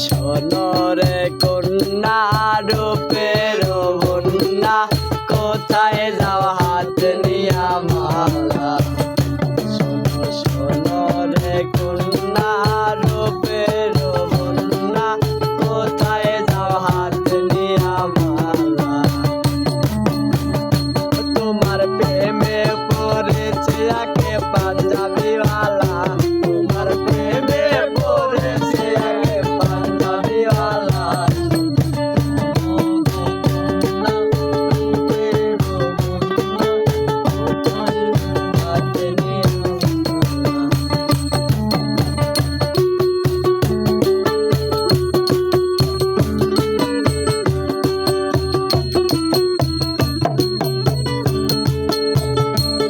শোনো রে কন্যা রূপের বন্যা, কোথায় যাও হাত নিয়া মালা। শোনো রে কন্যা রূপের বন্যা, কোথায় যাও হাত নিয়া মালা। তোমার প্রেমে পড়েছে আকে পাঞ্জাবিওয়ালা, তোমার প্রেমে পড়েছে আকে পাঞ্জাবিওয়ালা।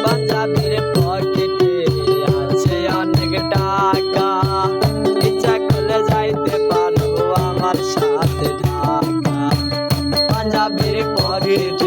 পাঞ্জাবির পকেটে আছে অনেক টাকা, ইচ্ছা করলে যাইতে পারো আমার সাথে ঢাকা। পাঞ্জাবির পকেটে